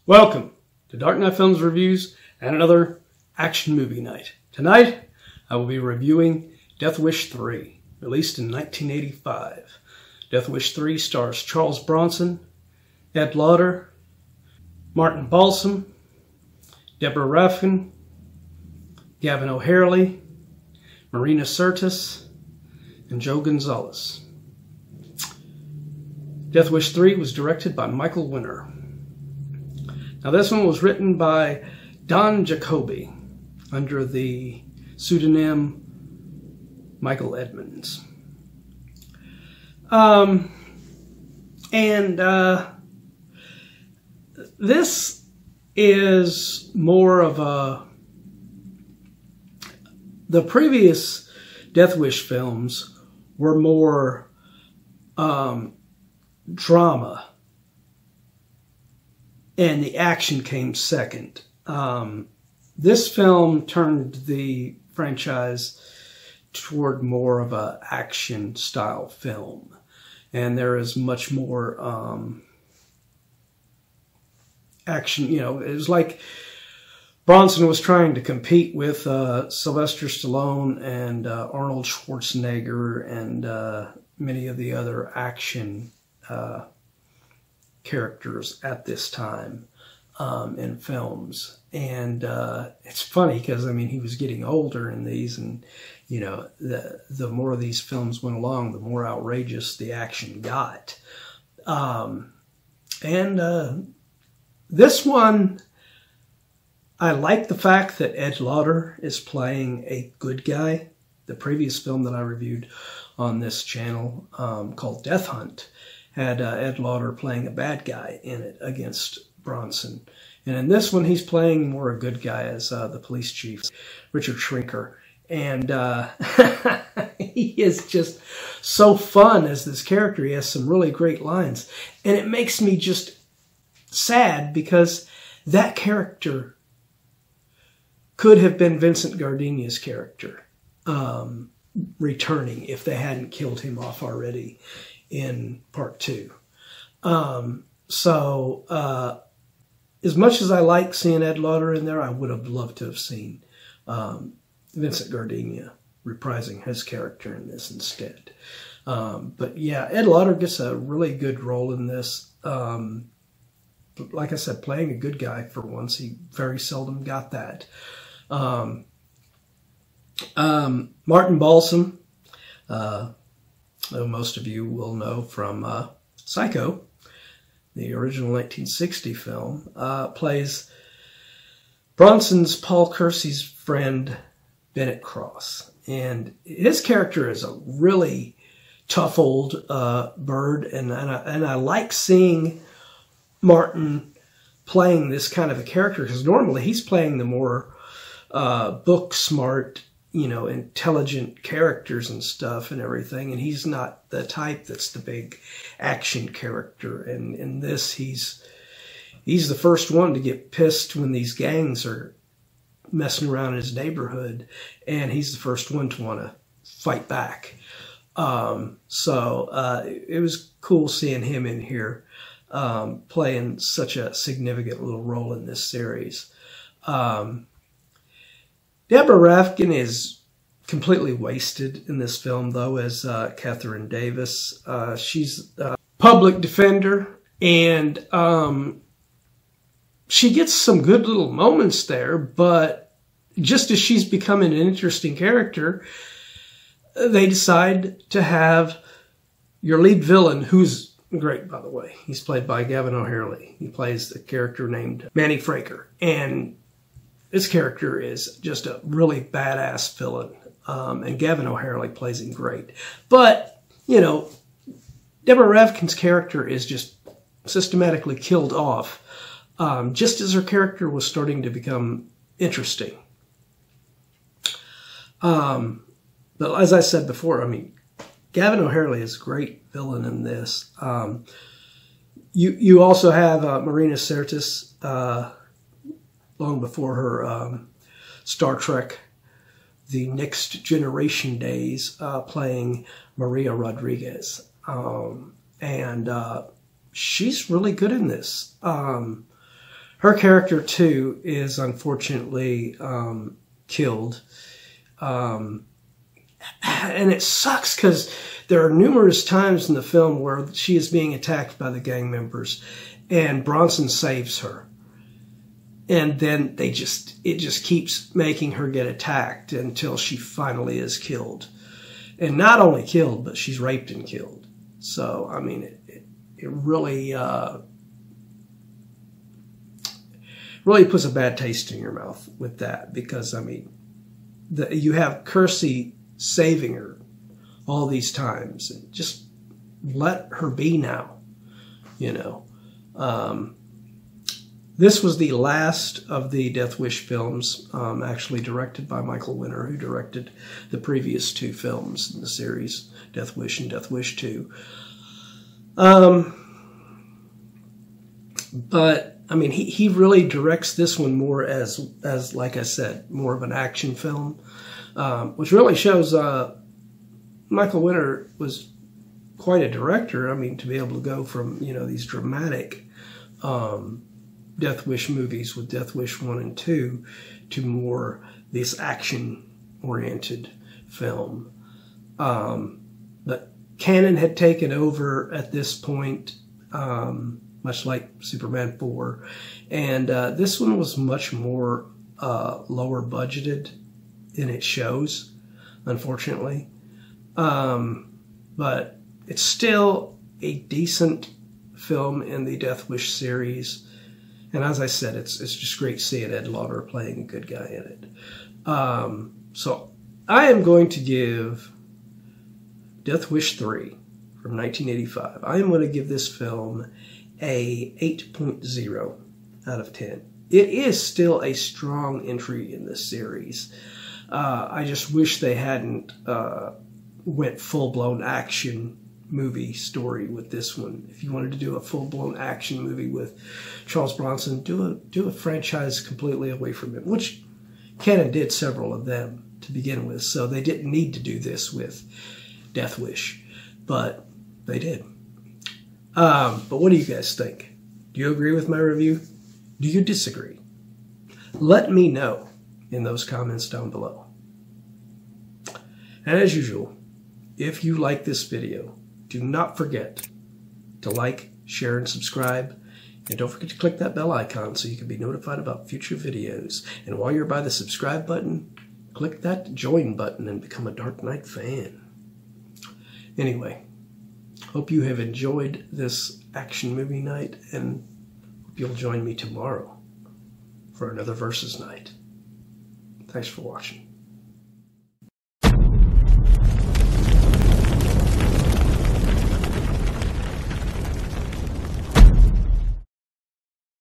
Welcome to Dark Knight Films Reviews and another action movie night. Tonight, I will be reviewing Death Wish 3, released in 1985. Death Wish 3 stars Charles Bronson, Ed Lauter, Martin Balsam, Deborah Raffin, Gavan O'Herlihy, Marina Sirtis, and Joe Gonzalez. Death Wish 3 was directed by Michael Winner. Now this one was written by Don Jacoby under the pseudonym Michael Edmonds. This is more of a... The previous Death Wish films were more drama, and the action came second. This film turned the franchise toward more of a action style film, and there is much more action. You know, it was like Bronson was trying to compete with Sylvester Stallone and Arnold Schwarzenegger and many of the other action characters at this time in films. And it's funny because, I mean, he was getting older in these, and, you know, the more of these films went along, the more outrageous the action got. This one, I like the fact that Ed Lauter is playing a good guy. The previous film that I reviewed on this channel called Death Hunt had Ed Lauter playing a bad guy in it against Bronson. And in this one, he's playing more a good guy as the police chief, Richard Shrinker. And he is just so fun as this character. He has some really great lines. And it makes me just sad because that character could have been Vincent Gardenia's character returning if they hadn't killed him off already in part 2. As much as I like seeing Ed Lauter in there, I would have loved to have seen Vincent Gardenia reprising his character in this instead. But yeah, Ed Lauter gets a really good role in this. Like I said, playing a good guy for once. He very seldom got that. Martin Balsam, most of you will know from Psycho, the original 1960 film, plays Bronson's Paul Kersey's friend, Bennett Cross. And his character is a really tough old bird, and I like seeing Martin playing this kind of a character, because normally he's playing the more book smart, you know, intelligent characters and stuff and everything, and he's not the type that's the big action character. And in this, he's the first one to get pissed when these gangs are messing around in his neighborhood, and he's the first one to want to fight back. It was cool seeing him in here playing such a significant little role in this series. Deborah Raffin is completely wasted in this film, though, as Catherine Davis. She's a public defender, and she gets some good little moments there, but just as she's becoming an interesting character, they decide to have your lead villain, who's great, by the way. He's played by Gavan O'Herlihy. He plays the character named Manny Fraker, and this character is just a really badass villain, and Gavan O'Herlihy plays him great. But, you know, Deborah Raffin's character is just systematically killed off, just as her character was starting to become interesting. But as I said before, I mean, Gavan O'Herlihy is a great villain in this. You also have Marina Sirtis, long before her Star Trek The Next Generation days, playing Maria Rodriguez. She's really good in this. Her her character, too, is unfortunately killed. And it sucks because there are numerous times in the film where she is being attacked by the gang members and Bronson saves her. And then it just keeps making her get attacked until she finally is killed. And not only killed, but she's raped and killed. So, I mean, it really, really puts a bad taste in your mouth with that. Because, I mean, you have Kersey saving her all these times. And just let her be now, you know. This was the last of the Death Wish films, actually directed by Michael Winner, who directed the previous 2 films in the series, Death Wish and Death Wish 2. But, I mean, he really directs this one more as, like I said, more of an action film, which really shows Michael Winner was quite a director. I mean, to be able to go from, you know, these dramatic Death Wish movies with Death Wish 1 and 2 to more this action-oriented film. But Cannon had taken over at this point, much like Superman 4. And this one was much more lower budgeted than it shows, unfortunately. But it's still a decent film in the Death Wish series. And as I said, it's just great seeing Ed Lauter playing a good guy in it. So I am going to give Death Wish 3 from 1985. I am going to give this film a 8.0 out of 10. It is still a strong entry in this series. I just wish they hadn't went full-blown action movie story with this one. If you wanted to do a full-blown action movie with Charles Bronson, do a franchise completely away from it, which Cannon did several of them to begin with, so they didn't need to do this with Death Wish, but they did. But what do you guys think? Do you agree with my review? Do you disagree? Let me know in those comments down below. And as usual, if you like this video, do not forget to like, share, and subscribe. And don't forget to click that bell icon so you can be notified about future videos. And while you're by the subscribe button, click that join button and become a Dark Knight fan. Anyway, hope you have enjoyed this action movie night, and hope you'll join me tomorrow for another Versus night. Thanks for watching.